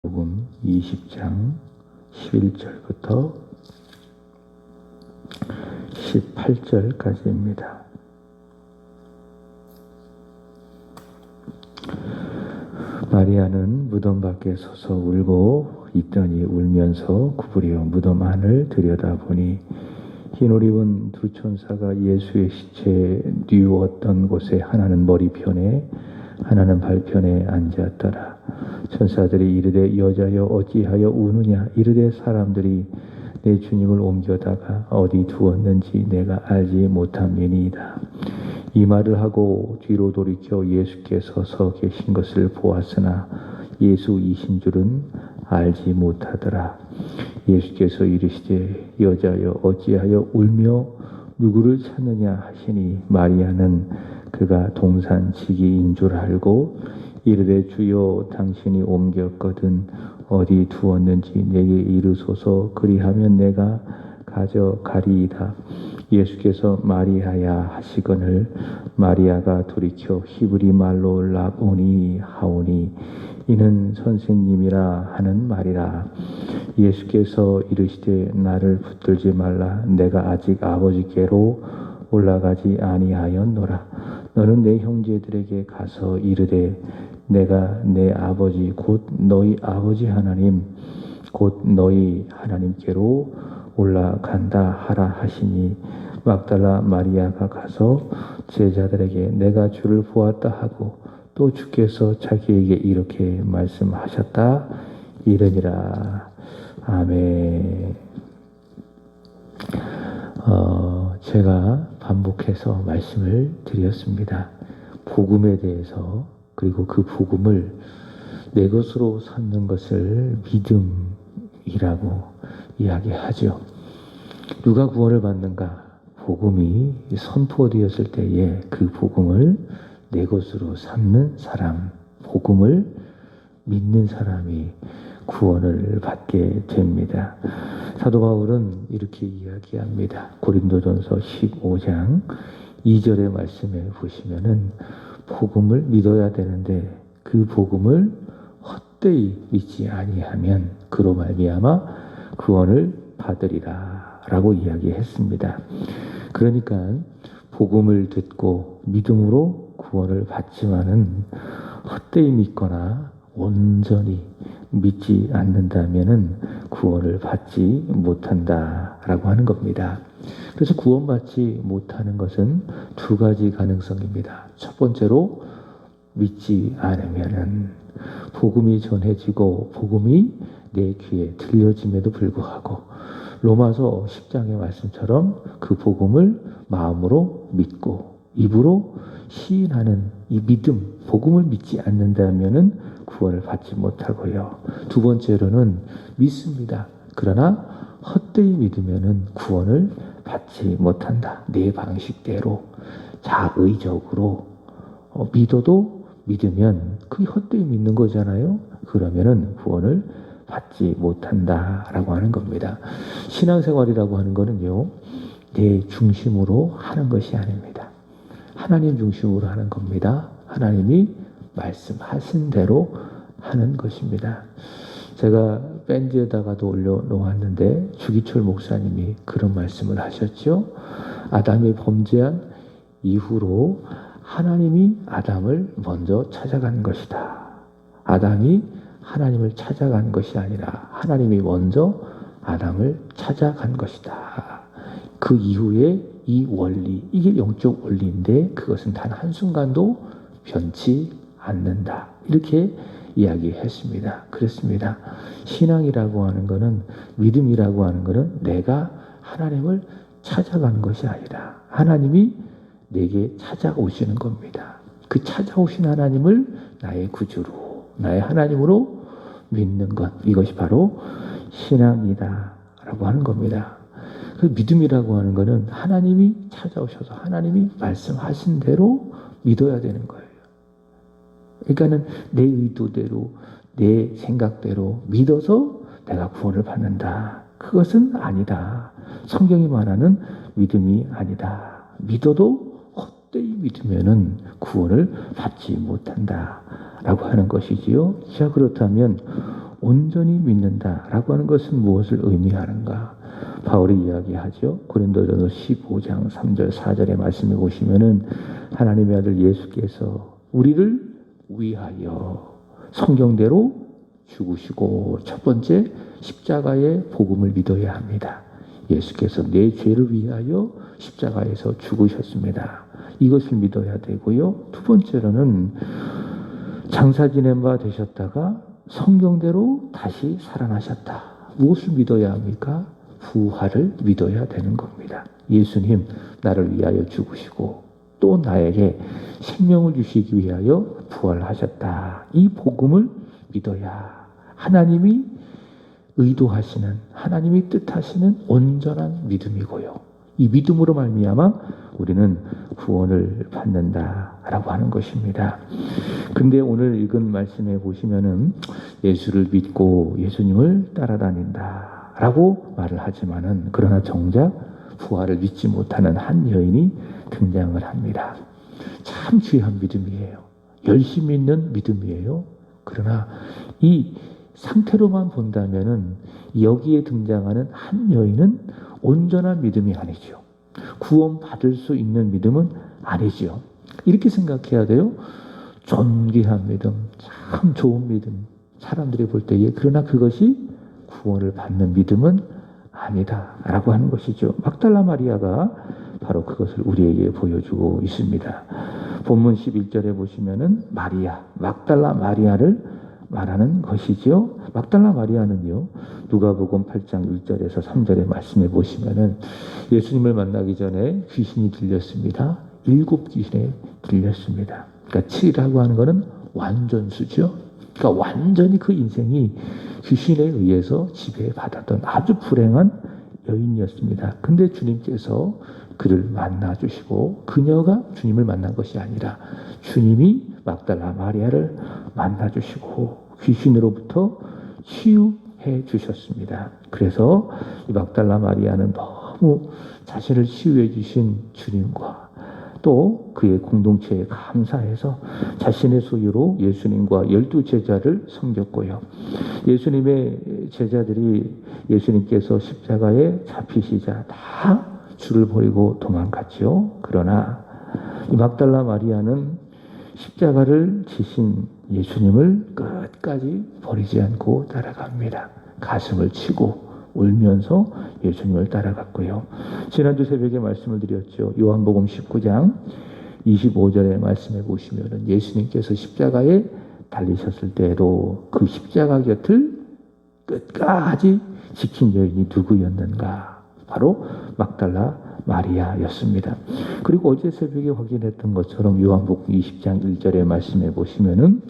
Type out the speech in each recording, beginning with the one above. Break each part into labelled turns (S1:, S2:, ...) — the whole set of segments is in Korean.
S1: 복음 20장 11절부터 18절까지입니다. 마리아는 무덤 밖에 서서 울고 있더니 울면서 구부려 무덤 안을 들여다보니 흰 옷 입은 두 천사가 예수의 시체 뉘웠던 곳에 하나는 머리편에 하나는 발편에 앉았더라. 천사들이 이르되 여자여 어찌하여 우느냐. 이르되 사람들이 내 주님을 옮겨다가 어디 두었는지 내가 알지 못함이니이다. 이 말을 하고 뒤로 돌이켜 예수께서 서 계신 것을 보았으나 예수이신 줄은 알지 못하더라. 예수께서 이르시되 여자여 어찌하여 울며 누구를 찾느냐 하시니 마리아는 그가 동산지기인 줄 알고 이르되 주여 당신이 옮겼거든 어디 두었는지 내게 이르소서 그리하면 내가 가져가리이다. 예수께서 마리아야 하시거늘 마리아가 돌이켜 히브리 말로 라보니 하오니 이는 선생님이라 하는 말이라. 예수께서 이르시되 나를 붙들지 말라. 내가 아직 아버지께로 올라가지 아니하였노라. 너는 내 형제들에게 가서 이르되 내가 내 아버지 곧 너희 아버지 하나님 곧 너희 하나님께로 올라간다 하라 하시니 막달라 마리아가 가서 제자들에게 내가 주를 보았다 하고 또 주께서 자기에게 이렇게 말씀하셨다 이르니라. 아멘. 제가 반복해서 말씀을 드렸습니다. 복음에 대해서, 그리고 그 복음을 내 것으로 삼는 것을 믿음이라고 이야기하죠. 누가 구원을 받는가? 복음이 선포되었을 때에 그 복음을 내 것으로 삼는 사람, 복음을 믿는 사람이 구원을 받게 됩니다. 사도 바울은 이렇게 이야기합니다. 고린도전서 15장 2절의 말씀에 보시면은 복음을 믿어야 되는데 그 복음을 헛되이 믿지 아니하면 그로 말미암아 구원을 받으리라 라고 이야기했습니다. 그러니까 복음을 듣고 믿음으로 구원을 받지만은 헛되이 믿거나 온전히 믿지 않는다면은 구원을 받지 못한다라고 하는 겁니다. 그래서 구원받지 못하는 것은 두 가지 가능성입니다. 첫 번째로 믿지 않으면은 복음이 전해지고 복음이 내 귀에 들려짐에도 불구하고 로마서 10장의 말씀처럼 그 복음을 마음으로 믿고 입으로 시인하는 이 믿음, 복음을 믿지 않는다면은 구원을 받지 못하고요. 두 번째로는 믿습니다. 그러나 헛되이 믿으면은 구원을 받지 못한다. 내 방식대로 자의적으로 믿어도 믿으면 그게 헛되이 믿는 거잖아요. 그러면은 구원을 받지 못한다라고 하는 겁니다. 신앙생활이라고 하는 거는요, 내 중심으로 하는 것이 아닙니다. 하나님 중심으로 하는 겁니다. 하나님이 말씀하신 대로 하는 것입니다. 제가 밴드에다가도 올려놓았는데 주기철 목사님이 그런 말씀을 하셨죠. 아담이 범죄한 이후로 하나님이 아담을 먼저 찾아간 것이다. 아담이 하나님을 찾아간 것이 아니라 하나님이 먼저 아담을 찾아간 것이다. 그 이후에 이 원리, 이게 영적 원리인데 그것은 단 한순간도 변치 않는다. 이렇게 이야기했습니다. 그렇습니다. 신앙이라고 하는 것은, 믿음이라고 하는 것은 내가 하나님을 찾아가는 것이 아니라 하나님이 내게 찾아오시는 겁니다. 그 찾아오신 하나님을 나의 구주로, 나의 하나님으로 믿는 것, 이것이 바로 신앙이다 라고 하는 겁니다. 그 믿음이라고 하는 것은 하나님이 찾아오셔서 하나님이 말씀하신 대로 믿어야 되는 거예요. 그러니까는 내 의도대로, 내 생각대로 믿어서 내가 구원을 받는다. 그것은 아니다. 성경이 말하는 믿음이 아니다. 믿어도 헛되이 믿으면은 구원을 받지 못한다라고 하는 것이지요. 자, 그렇다면 온전히 믿는다라고 하는 것은 무엇을 의미하는가? 바울이 이야기하죠. 고린도전서 15장 3절 4절의 말씀에 보시면은 하나님의 아들 예수께서 우리를 위하여 성경대로 죽으시고 첫 번째 십자가의 복음을 믿어야 합니다. 예수께서 내 죄를 위하여 십자가에서 죽으셨습니다. 이것을 믿어야 되고요. 두 번째로는 장사 지낸 바 되셨다가 성경대로 다시 살아나셨다. 무엇을 믿어야 합니까? 부활을 믿어야 되는 겁니다. 예수님 나를 위하여 죽으시고 또 나에게 생명을 주시기 위하여 부활하셨다. 이 복음을 믿어야 하나님이 의도하시는, 하나님이 뜻하시는 온전한 믿음이고요. 이 믿음으로 말미암아 우리는 구원을 받는다라고 하는 것입니다. 근데 오늘 읽은 말씀에 보시면은 예수를 믿고 예수님을 따라다닌다라고 말을 하지만은 그러나 정작 부활을 믿지 못하는 한 여인이 등장을 합니다. 참 귀한 믿음이에요. 열심히 있는 믿음이에요. 그러나 이 상태로만 본다면은 여기에 등장하는 한 여인은 온전한 믿음이 아니죠. 구원받을 수 있는 믿음은 아니죠. 이렇게 생각해야 돼요. 존귀한 믿음, 참 좋은 믿음, 사람들이 볼 때에 그러나 그것이 구원을 받는 믿음은 아니다라고 하는 것이죠. 막달라 마리아가 바로 그것을 우리에게 보여주고 있습니다. 본문 11절에 보시면은 마리아, 막달라 마리아를 말하는 것이죠. 막달라 마리아는요, 누가복음 8장 1절에서 3절의 말씀에 보시면은 예수님을 만나기 전에 귀신이 들렸습니다. 7귀신에 들렸습니다. 그러니까 7이라고 하는 것은 완전수죠. 그러니까 완전히 그 인생이 귀신에 의해서 지배받았던 아주 불행한 여인이었습니다. 근데 주님께서 그를 만나주시고 그녀가 주님을 만난 것이 아니라 주님이 막달라 마리아를 만나주시고 귀신으로부터 치유해 주셨습니다. 그래서 이 막달라 마리아는 너무 자신을 치유해 주신 주님과 또 그의 공동체에 감사해서 자신의 소유로 예수님과 12제자를 섬겼고요. 예수님의 제자들이 예수님께서 십자가에 잡히시자 다 줄을 버리고 도망갔죠. 그러나 이 막달라 마리아는 십자가를 지신 예수님을 끝까지 버리지 않고 따라갑니다. 가슴을 치고 울면서 예수님을 따라갔고요. 지난주 새벽에 말씀을 드렸죠. 요한복음 19장 25절의 말씀에 보시면 예수님께서 십자가에 달리셨을 때에도 그 십자가 곁을 끝까지 지킨 여인이 누구였는가? 바로 막달라 마리아였습니다. 그리고 어제 새벽에 확인했던 것처럼 요한복음 20장 1절의 말씀에 보시면은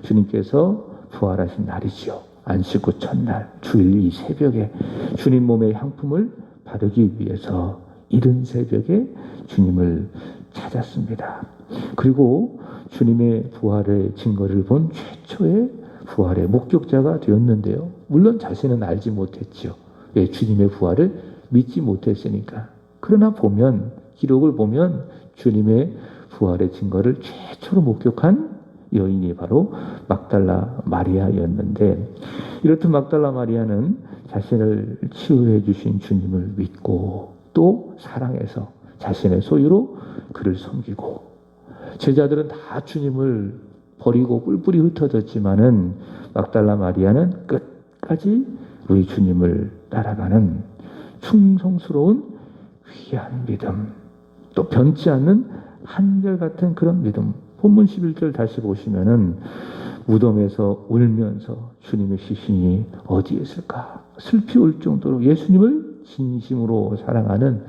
S1: 주님께서 부활하신 날이죠. 안식 후 첫날 주일 이 새벽에 주님 몸의 향품을 바르기 위해서 이른 새벽에 주님을 찾았습니다. 그리고 주님의 부활의 증거를 본 최초의 부활의 목격자가 되었는데요. 물론 자신은 알지 못했죠. 왜? 주님의 부활을 믿지 못했으니까. 그러나 보면 기록을 보면 주님의 부활의 증거를 최초로 목격한 여인이 바로 막달라 마리아였는데, 이렇듯 막달라 마리아는 자신을 치유해 주신 주님을 믿고 또 사랑해서 자신의 소유로 그를 섬기고, 제자들은 다 주님을 버리고 뿔뿔이 흩어졌지만은 막달라 마리아는 끝까지 우리 주님을 따라가는 충성스러운 귀한 믿음, 또 변치 않는 한결같은 그런 믿음. 본문 11절 다시 보시면은 무덤에서 울면서 주님의 시신이 어디에 있을까 슬피 울 정도로 예수님을 진심으로 사랑하는,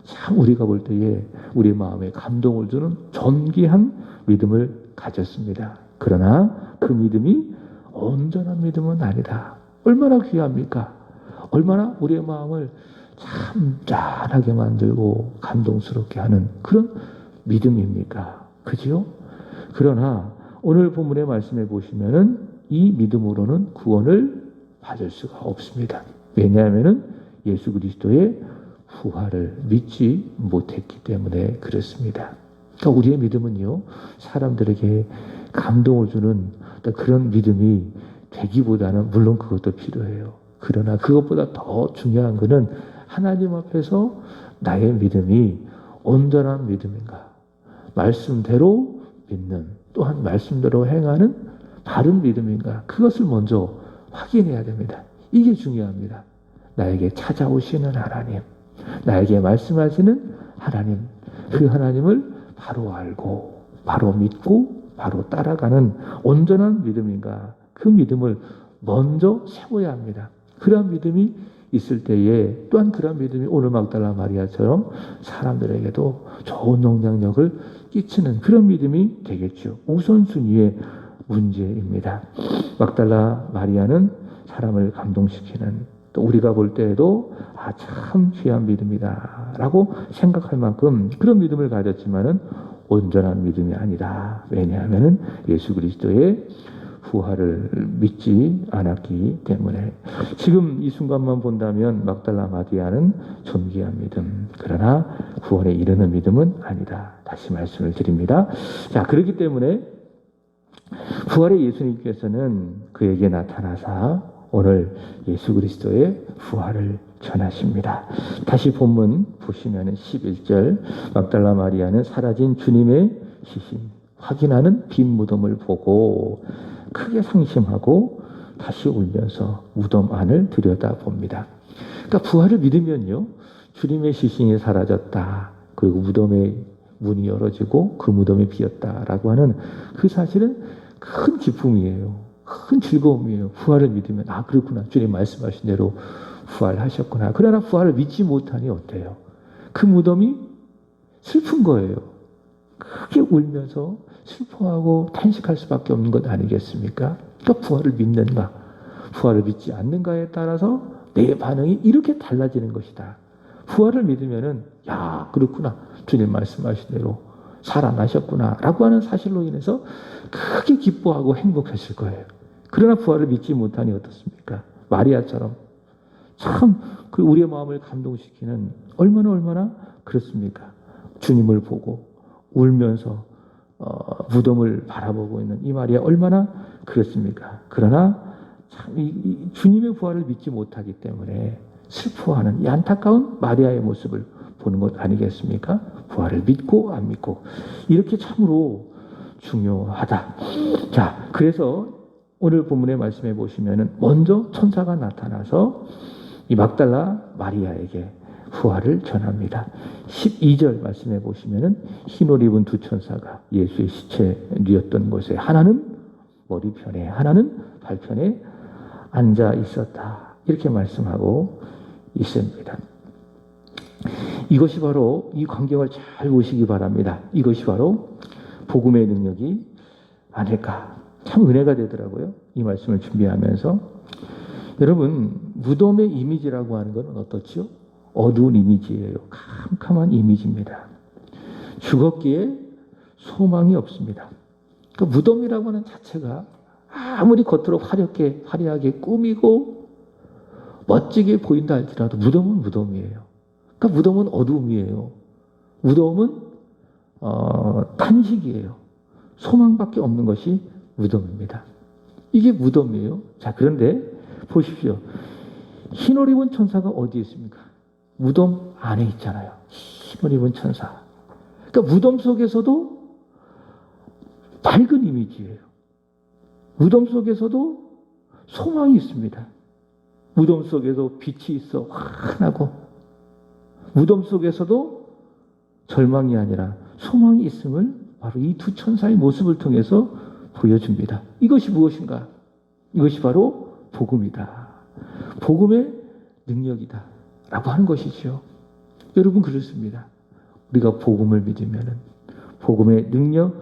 S1: 참 우리가 볼 때에 우리 마음에 감동을 주는 존귀한 믿음을 가졌습니다. 그러나 그 믿음이 온전한 믿음은 아니다. 얼마나 귀합니까? 얼마나 우리의 마음을 참 짠하게 만들고 감동스럽게 하는 그런 믿음입니까? 그지요? 그러나 오늘 본문의 말씀에 보시면은 이 믿음으로는 구원을 받을 수가 없습니다. 왜냐하면은 예수 그리스도의 부활을 믿지 못했기 때문에 그렇습니다. 그러니까 우리의 믿음은요, 사람들에게 감동을 주는 그런 믿음이 되기보다는 물론 그것도 필요해요. 그러나 그것보다 더 중요한 것은 하나님 앞에서 나의 믿음이 온전한 믿음인가, 말씀대로 믿는, 또한 말씀대로 행하는 바른 믿음인가, 그것을 먼저 확인해야 됩니다. 이게 중요합니다. 나에게 찾아오시는 하나님, 나에게 말씀하시는 하나님, 그 하나님을 바로 알고 바로 믿고 바로 따라가는 온전한 믿음인가, 그 믿음을 먼저 세워야 합니다. 그런 믿음이 있을 때에 또한 그런 믿음이 오늘 막달라 마리아처럼 사람들에게도 좋은 영향력을 끼치는 그런 믿음이 되겠죠. 우선순위의 문제입니다. 막달라 마리아는 사람을 감동시키는, 또 우리가 볼 때에도 참 귀한 믿음이다 라고 생각할 만큼 그런 믿음을 가졌지만은 온전한 믿음이 아니다. 왜냐하면 예수 그리스도의 부활을 믿지 않았기 때문에. 지금 이 순간만 본다면 막달라 마리아는 존귀한 믿음, 그러나 구원에 이르는 믿음은 아니다. 다시 말씀을 드립니다. 자, 그렇기 때문에 부활의 예수님께서는 그에게 나타나사 오늘 예수 그리스도의 부활을 전하십니다. 다시 본문 보시면 11절, 막달라 마리아는 사라진 주님의 시신 확인하는 빈 무덤을 보고 크게 상심하고 다시 울면서 무덤 안을 들여다봅니다. 그러니까 부활을 믿으면요, 주님의 시신이 사라졌다, 그리고 무덤의 문이 열어지고 그 무덤이 비었다라고 하는 그 사실은 큰 기쁨이에요. 큰 즐거움이에요. 부활을 믿으면 그렇구나, 주님 말씀하신 대로 부활하셨구나. 그러나 부활을 믿지 못하니 어때요? 그 무덤이 슬픈 거예요. 크게 울면서 슬퍼하고 탄식할 수밖에 없는 것 아니겠습니까? 그러니까 부활을 믿는가, 부활을 믿지 않는가에 따라서 내 반응이 이렇게 달라지는 것이다. 부활을 믿으면은 그렇구나, 주님 말씀하신 대로 살아나셨구나 라고 하는 사실로 인해서 크게 기뻐하고 행복했을 거예요. 그러나 부활을 믿지 못하니 어떻습니까? 마리아처럼 참 그 우리의 마음을 감동시키는, 얼마나 그렇습니까? 주님을 보고 울면서 무덤을 바라보고 있는 이 마리아 얼마나 그렇습니까? 그러나 참 이 주님의 부활을 믿지 못하기 때문에 슬퍼하는 이 안타까운 마리아의 모습을 보는 것 아니겠습니까? 부활을 믿고 안 믿고, 이렇게 참으로 중요하다. 자, 그래서 오늘 본문의 말씀해 보시면은 먼저 천사가 나타나서 이 막달라 마리아에게 부활을 전합니다. 12절 말씀해 보시면은 흰옷 입은 두 천사가 예수의 시체 뉘었던 곳에 하나는 머리편에 하나는 발편에 앉아 있었다, 이렇게 말씀하고 있습니다. 이것이 바로, 이 광경을 잘 보시기 바랍니다. 이것이 바로 복음의 능력이 아닐까. 참 은혜가 되더라고요, 이 말씀을 준비하면서. 여러분, 무덤의 이미지라고 하는 건 어떻죠? 어두운 이미지예요. 캄캄한 이미지입니다. 죽었기에 소망이 없습니다. 그 무덤이라고 하는 자체가 아무리 겉으로 화려하게 꾸미고 멋지게 보인다 할지라도 무덤은 무덤이에요. 그러니까 무덤은 어두움이에요. 무덤은 탄식이에요. 소망밖에 없는 것이 무덤입니다. 이게 무덤이에요. 자, 그런데 보십시오. 흰옷 입은 천사가 어디에 있습니까? 무덤 안에 있잖아요. 흰옷 입은 천사. 그러니까 무덤 속에서도 밝은 이미지예요. 무덤 속에서도 소망이 있습니다. 무덤 속에도 빛이 있어 환하고, 무덤 속에서도 절망이 아니라 소망이 있음을 바로 이 두 천사의 모습을 통해서 보여줍니다. 이것이 무엇인가? 이것이 바로 복음이다. 복음의 능력이다 라고 하는 것이죠. 여러분, 그렇습니다. 우리가 복음을 믿으면은, 복음의 능력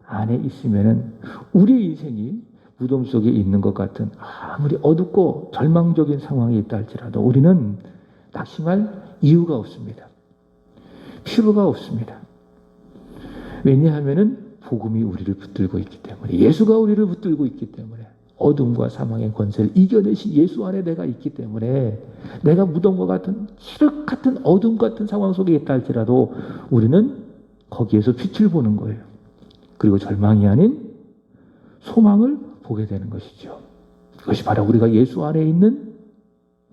S1: 안에 있으면은 우리의 인생이 무덤 속에 있는 것 같은 아무리 어둡고 절망적인 상황이 있다 할지라도 우리는 낙심할 이유가 없습니다. 필요가 없습니다. 왜냐하면은 복음이 우리를 붙들고 있기 때문에, 예수가 우리를 붙들고 있기 때문에, 어둠과 사망의 권세를 이겨내신 예수 안에 내가 있기 때문에, 내가 무덤과 같은 칠흑 같은 어둠 같은 상황 속에 있다 할지라도 우리는 거기에서 빛을 보는 거예요. 그리고 절망이 아닌 소망을 보게 되는 것이죠. 그것이 바로 우리가 예수 안에 있는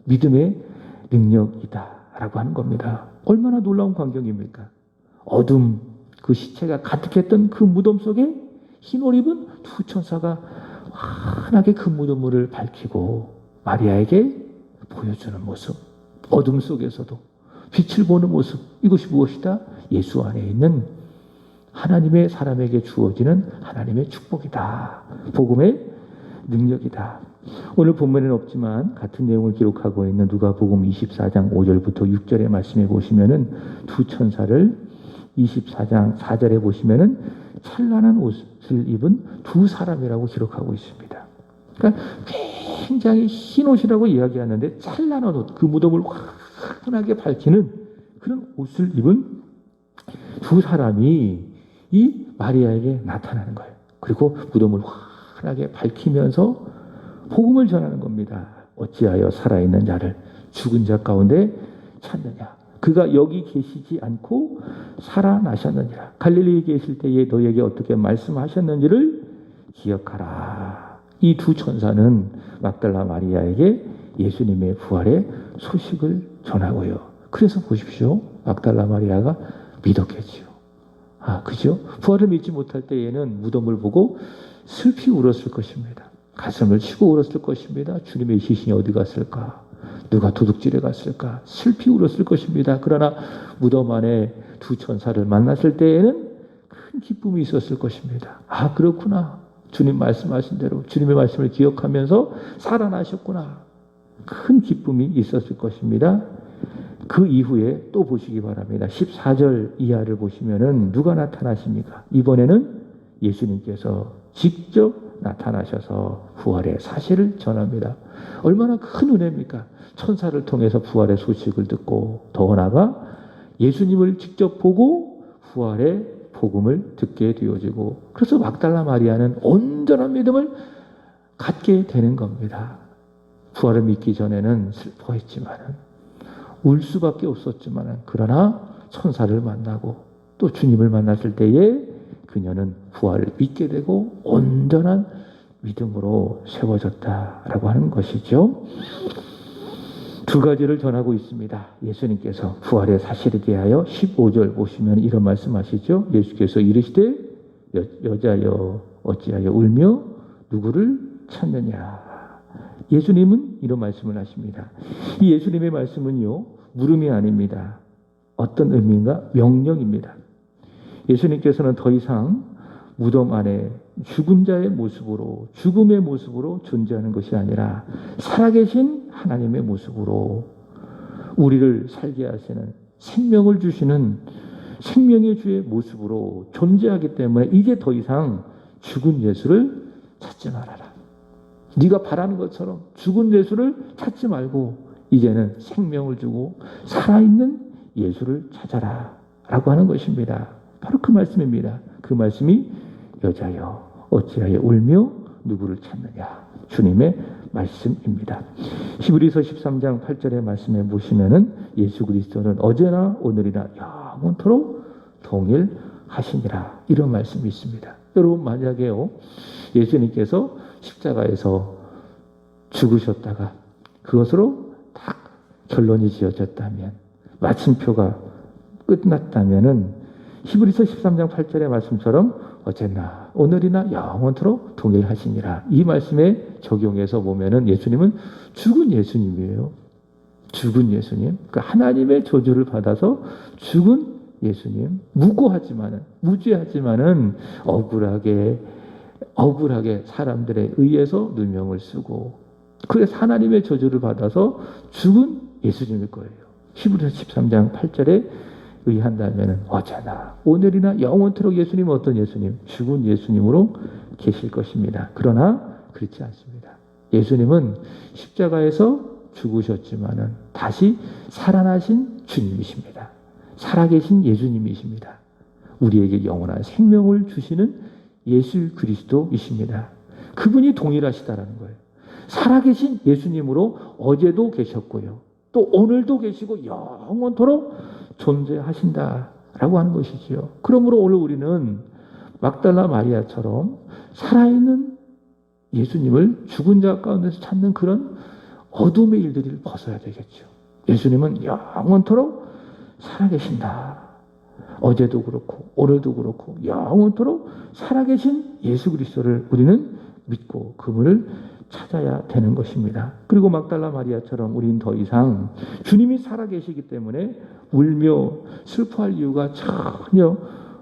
S1: 믿음의 능력이다라고 하는 겁니다. 얼마나 놀라운 광경입니까? 어둠, 그 시체가 가득했던 그 무덤 속에 흰 옷 입은 두 천사가 환하게 그 무덤을 밝히고 마리아에게 보여주는 모습, 어둠 속에서도 빛을 보는 모습, 이것이 무엇이다? 예수 안에 있는 하나님의 사람에게 주어지는 하나님의 축복이다. 복음의 능력이다. 오늘 본문에는 없지만 같은 내용을 기록하고 있는 누가복음 24장 5절부터 6절의 말씀에 보시면은 두 천사를 24장 4절에 보시면은 찬란한 옷을 입은 두 사람이라고 기록하고 있습니다. 그러니까 굉장히 흰 옷이라고 이야기하는데 찬란한 옷, 그 무덤을 환하게 밝히는 그런 옷을 입은 두 사람이 이 마리아에게 나타나는 거예요. 그리고 무덤을 환하게 밝히면서 복음을 전하는 겁니다. 어찌하여 살아있는 자를 죽은 자 가운데 찾느냐. 그가 여기 계시지 않고 살아나셨느니라. 갈릴리에 계실 때에 너에게 어떻게 말씀하셨는지를 기억하라. 이 두 천사는 막달라 마리아에게 예수님의 부활의 소식을 전하고요. 그래서 보십시오. 막달라 마리아가 믿었겠지요. 그죠? 부활을 믿지 못할 때에는 무덤을 보고 슬피 울었을 것입니다. 가슴을 치고 울었을 것입니다. 주님의 시신이 어디 갔을까? 누가 도둑질해 갔을까? 슬피 울었을 것입니다. 그러나 무덤 안에 두 천사를 만났을 때에는 큰 기쁨이 있었을 것입니다. 그렇구나. 주님 말씀하신 대로 주님의 말씀을 기억하면서 살아나셨구나. 큰 기쁨이 있었을 것입니다. 그 이후에 또 보시기 바랍니다. 14절 이하를 보시면은 누가 나타나십니까? 이번에는 예수님께서 직접 나타나셔서 부활의 사실을 전합니다. 얼마나 큰 은혜입니까? 천사를 통해서 부활의 소식을 듣고 더 나아가 예수님을 직접 보고 부활의 복음을 듣게 되어지고, 그래서 막달라 마리아는 온전한 믿음을 갖게 되는 겁니다. 부활을 믿기 전에는 슬퍼했지만은 울 수밖에 없었지만 그러나 천사를 만나고 또 주님을 만났을 때에 그녀는 부활을 믿게 되고 온전한 믿음으로 세워졌다라고 하는 것이죠. 두 가지를 전하고 있습니다. 예수님께서 부활의 사실에 대하여 15절 보시면 이런 말씀하시죠. 예수께서 이르시되 여자여 어찌하여 울며 누구를 찾느냐. 예수님은 이런 말씀을 하십니다. 이 예수님의 말씀은요, 물음이 아닙니다. 어떤 의미인가? 명령입니다. 예수님께서는 더 이상 무덤 안에 죽은 자의 모습으로, 죽음의 모습으로 존재하는 것이 아니라 살아계신 하나님의 모습으로 우리를 살게 하시는, 생명을 주시는 생명의 주의 모습으로 존재하기 때문에 이제 더 이상 죽은 예수를 찾지 말아라. 네가 바라는 것처럼 죽은 예수를 찾지 말고 이제는 생명을 주고 살아있는 예수를 찾아라 라고 하는 것입니다. 바로 그 말씀입니다. 그 말씀이 여자여 어찌하여 울며 누구를 찾느냐, 주님의 말씀입니다. 히브리서 13장 8절의 말씀에 보시면은 예수 그리스도는 어제나 오늘이나 영원토록 동일하시니라, 이런 말씀이 있습니다. 여러분, 만약에요 예수님께서 십자가에서 죽으셨다가 그것으로 딱 결론이 지어졌다면, 마침표가 끝났다면은 히브리서 13장 8절의 말씀처럼 어제나 오늘이나 영원토록 동일하시니라, 이 말씀에 적용해서 보면은 예수님은 죽은 예수님이에요. 죽은 예수님, 그러니까 하나님의 저주를 받아서 죽은 예수님, 무죄하지만은 억울하게 사람들에 의해서 누명을 쓰고, 그래서 하나님의 저주를 받아서 죽은 예수님일 거예요. 히브리서 13장 8절에 의한다면 어제나 오늘이나 영원토록 예수님은 어떤 예수님? 죽은 예수님으로 계실 것입니다. 그러나 그렇지 않습니다. 예수님은 십자가에서 죽으셨지만은 다시 살아나신 주님이십니다. 살아계신 예수님이십니다. 우리에게 영원한 생명을 주시는 예수 그리스도이십니다. 그분이 동일하시다라는 거예요. 살아계신 예수님으로 어제도 계셨고요, 또 오늘도 계시고 영원토록 존재하신다라고 하는 것이지요. 그러므로 오늘 우리는 막달라 마리아처럼 살아있는 예수님을 죽은 자 가운데서 찾는 그런 어둠의 일들을 벗어야 되겠죠. 예수님은 영원토록 살아계신다. 어제도 그렇고 오늘도 그렇고 영원토록 살아계신 예수 그리스도를 우리는 믿고 그분을 찾아야 되는 것입니다. 그리고 막달라 마리아처럼 우리는 더 이상 주님이 살아계시기 때문에 울며 슬퍼할 이유가 전혀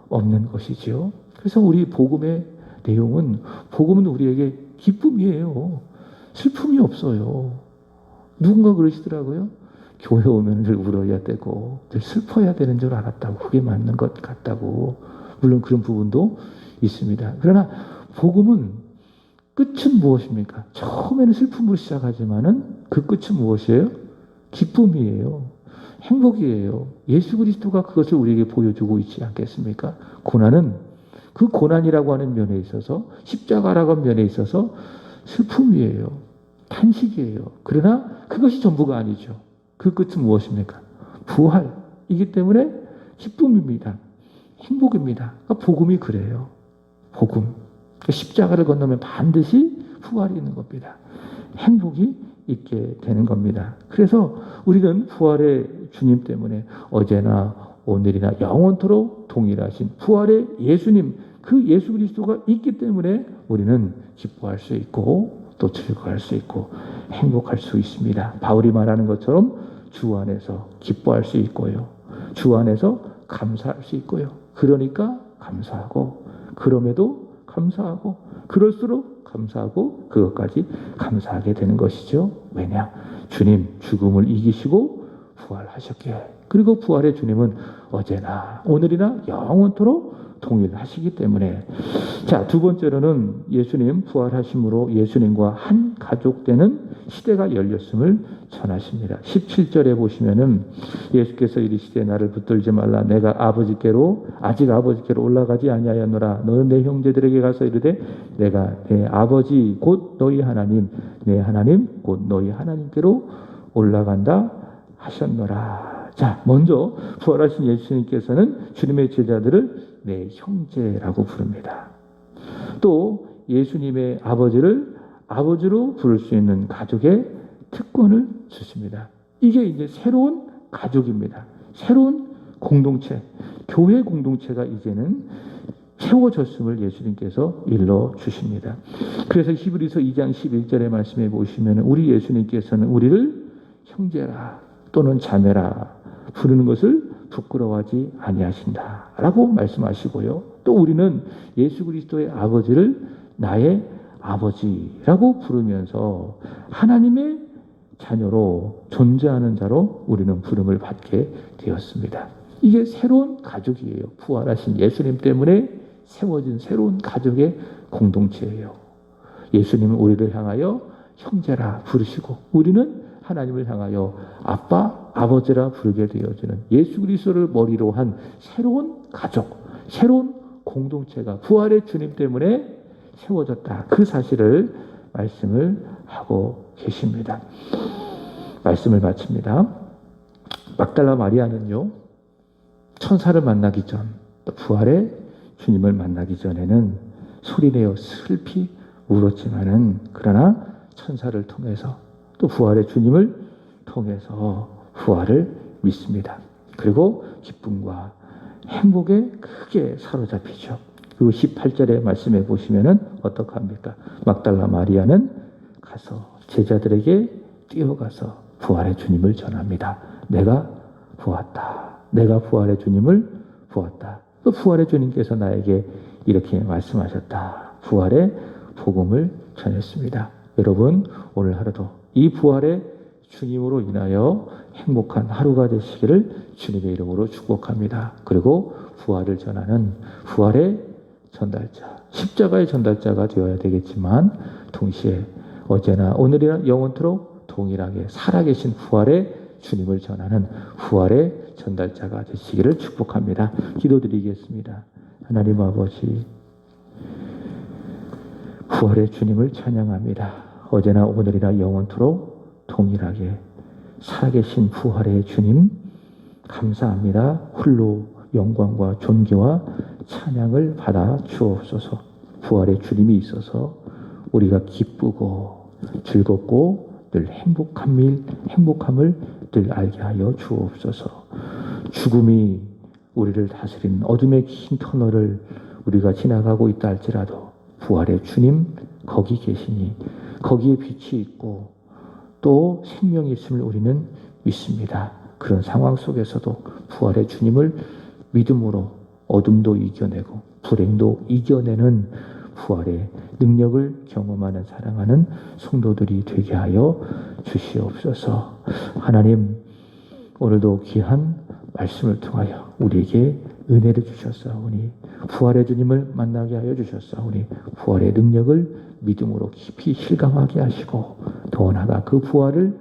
S1: 없는 것이지요. 그래서 우리 복음의 내용은, 복음은 우리에게 기쁨이에요. 슬픔이 없어요. 누군가 그러시더라고요. 교회 오면 늘 울어야 되고 늘 슬퍼야 되는 줄 알았다고. 그게 맞는 것 같다고. 물론 그런 부분도 있습니다. 그러나 복음은 끝은 무엇입니까? 처음에는 슬픔으로 시작하지만은 그 끝은 무엇이에요? 기쁨이에요. 행복이에요. 예수 그리스도가 그것을 우리에게 보여주고 있지 않겠습니까? 고난은 그 고난이라고 하는 면에 있어서, 십자가라고 하는 면에 있어서 슬픔이에요. 탄식이에요. 그러나 그것이 전부가 아니죠. 그 끝은 무엇입니까? 부활이기 때문에 기쁨입니다. 행복입니다. 그러니까 복음이 그래요. 복음. 십자가를 건너면 반드시 부활이 있는 겁니다. 행복이 있게 되는 겁니다. 그래서 우리는 부활의 주님 때문에 어제나 오늘이나 영원토록 동일하신 부활의 예수님, 그 예수 그리스도가 있기 때문에 우리는 기뻐할 수 있고 또 즐거워할 수 있고 행복할 수 있습니다. 바울이 말하는 것처럼 주 안에서 기뻐할 수 있고요. 주 안에서 감사할 수 있고요. 그러니까 감사하고, 그럼에도 감사하고, 그럴수록 감사하고, 그것까지 감사하게 되는 것이죠. 왜냐? 주님 죽음을 이기시고 부활하셨기에. 그리고 부활의 주님은 어제나 오늘이나 영원토록 동일하시기 때문에. 자, 두 번째로는 예수님 부활하심으로 예수님과 한 가족 되는 시대가 열렸음을 전하십니다. 17절에 보시면은 예수께서 이르시되 나를 붙들지 말라. 내가 아직 아버지께로 올라가지 아니하였노라. 너는 내 형제들에게 가서 이르되 내가 내 아버지 곧 너희 하나님, 내 하나님 곧 너희 하나님께로 올라간다 하셨노라. 자, 먼저 부활하신 예수님께서는 주님의 제자들을 내 형제라고 부릅니다. 또 예수님의 아버지를 아버지로 부를 수 있는 가족의 특권을 주십니다. 이게 이제 새로운 가족입니다. 새로운 공동체, 교회 공동체가 이제는 세워졌음을 예수님께서 일러 주십니다. 그래서 히브리서 2장 11절의 말씀에 보시면 우리 예수님께서는 우리를 형제라 또는 자매라 부르는 것을 부끄러워하지 아니하신다라고 말씀하시고요. 또 우리는 예수 그리스도의 아버지를 나의 아버지라고 부르면서 하나님의 자녀로 존재하는 자로 우리는 부름을 받게 되었습니다. 이게 새로운 가족이에요. 부활하신 예수님 때문에 세워진 새로운 가족의 공동체예요. 예수님은 우리를 향하여 형제라 부르시고 우리는 하나님을 향하여 아빠, 아버지라 부르게 되어지는 예수 그리스도를 머리로 한 새로운 가족, 새로운 공동체가 부활의 주님 때문에 세워졌다. 그 사실을 말씀을 하고 계십니다. 말씀을 마칩니다. 막달라 마리아는요, 천사를 만나기 전, 또 부활의 주님을 만나기 전에는 소리내어 슬피 울었지만은 그러나 천사를 통해서 또 부활의 주님을 통해서 부활을 믿습니다. 그리고 기쁨과 행복에 크게 사로잡히죠. 그리고 18절의 말씀에 보시면은 어떻게 합니까? 막달라 마리아는 가서 제자들에게 뛰어가서 부활의 주님을 전합니다. 내가 보았다. 내가 부활의 주님을 보았다. 또 부활의 주님께서 나에게 이렇게 말씀하셨다. 부활의 복음을 전했습니다. 여러분, 오늘 하루도 이 부활의 주님으로 인하여 행복한 하루가 되시기를 주님의 이름으로 축복합니다. 그리고 부활을 전하는 부활의 전달자, 십자가의 전달자가 되어야 되겠지만 동시에 어제나 오늘이나 영원토록 동일하게 살아계신 부활의 주님을 전하는 부활의 전달자가 되시기를 축복합니다. 기도드리겠습니다. 하나님 아버지, 부활의 주님을 찬양합니다. 어제나 오늘이나 영원토록 동일하게 살아계신 부활의 주님 감사합니다. 홀로 영광과 존귀와 찬양을 받아 주옵소서. 부활의 주님이 있어서 우리가 기쁘고 즐겁고 늘 행복함을 늘 알게 하여 주옵소서. 죽음이 우리를 다스리는 어둠의 긴 터널을 우리가 지나가고 있다 할지라도 부활의 주님 거기 계시니 거기에 빛이 있고 또 생명이 있음을 우리는 믿습니다. 그런 상황 속에서도 부활의 주님을 믿음으로 어둠도 이겨내고 불행도 이겨내는 부활의 능력을 경험하는 사랑하는 성도들이 되게 하여 주시옵소서. 하나님, 오늘도 귀한 말씀을 통하여 우리에게 은혜를 주셨사오니 부활의 주님을 만나게 하여 주셨사오니 부활의 능력을 믿음으로 깊이 실감하게 하시고 더 나아가 그 부활을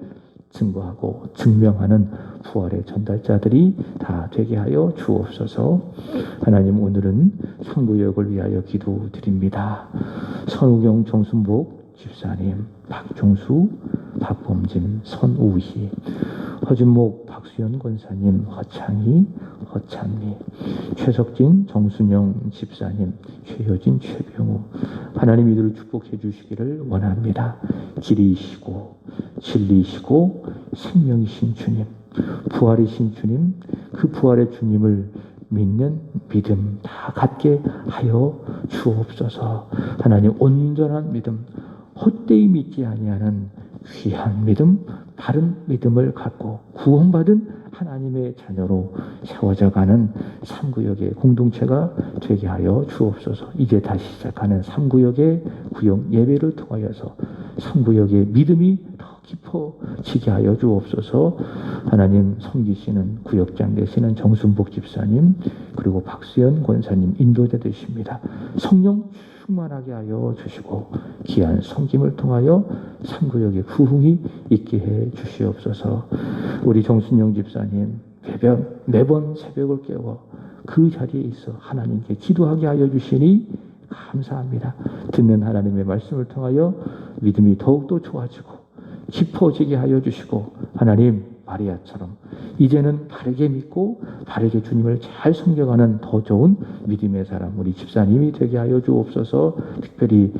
S1: 증거하고 증명하는 부활의 전달자들이 다 되게 하여 주옵소서. 하나님, 오늘은 상구역을 위하여 기도드립니다. 선우경 정순복 집사님, 박종수, 박범진, 선우희, 허준목, 박수연 권사님, 허창희, 허찬미, 최석진, 정순영 집사님, 최효진, 최병우, 하나님 이들을 축복해 주시기를 원합니다. 길이시고 진리시고 생명이신 주님, 부활이신 주님, 그 부활의 주님을 믿는 믿음 다 갖게 하여 주옵소서. 하나님, 온전한 믿음, 헛되이 믿지 아니하는 귀한 믿음, 바른 믿음을 갖고 구원받은 하나님의 자녀로 세워져가는 삼구역의 공동체가 되게 하여 주옵소서. 이제 다시 시작하는 삼구역의 구역 예배를 통하여서 삼구역의 믿음이 더 깊어지게 하여 주옵소서. 하나님, 섬기시는 구역장 되시는 정순복 집사님 그리고 박수연 권사님 인도자 되십니다. 성령 충만하게 하여 주시고 귀한 섬김을 통하여 삼구역의 부흥이 있게 해 주시옵소서. 우리 정순영 집사님 매번 새벽을 깨워 그 자리에 있어 하나님께 기도하게 하여 주시니 감사합니다. 듣는 하나님의 말씀을 통하여 믿음이 더욱더 좋아지고 깊어지게 하여 주시고 하나님, 마리아처럼 이제는 바르게 믿고 바르게 주님을 잘 섬겨가는 더 좋은 믿음의 사람 우리 집사님이 되게 하여 주옵소서. 특별히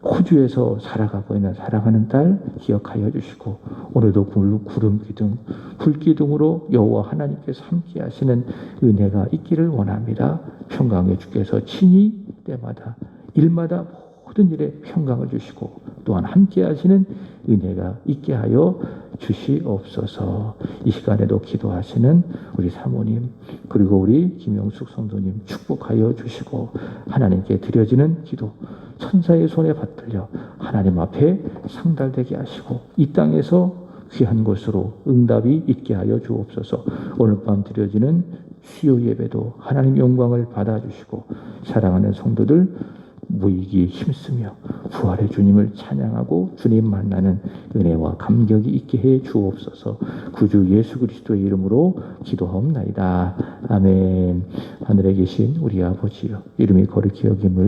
S1: 호주에서 살아가고 있는 사랑하는 딸 기억하여 주시고 오늘도 구름 기둥 불 기둥으로 여호와 하나님께서 함께 하시는 은혜가 있기를 원합니다. 평강의 주께서 친히 때마다 일마다 모든 일에 평강을 주시고 또한 함께 하시는 은혜가 있게 하여 주시옵소서. 이 시간에도 기도하시는 우리 사모님 그리고 우리 김영숙 성도님 축복하여 주시고 하나님께 드려지는 기도 천사의 손에 받들려 하나님 앞에 상달되게 하시고 이 땅에서 귀한 것으로 응답이 있게 하여 주옵소서. 오늘 밤 드려지는 수요 예배도 하나님 영광을 받아주시고 사랑하는 성도들 모이기에 힘쓰며 부활의 주님을 찬양하고 주님 만나는 은혜와 감격이 있게 해 주옵소서. 구주 예수 그리스도의 이름으로 기도하옵나이다. 아멘. 하늘에 계신 우리 아버지여, 이름이 거룩히 여김을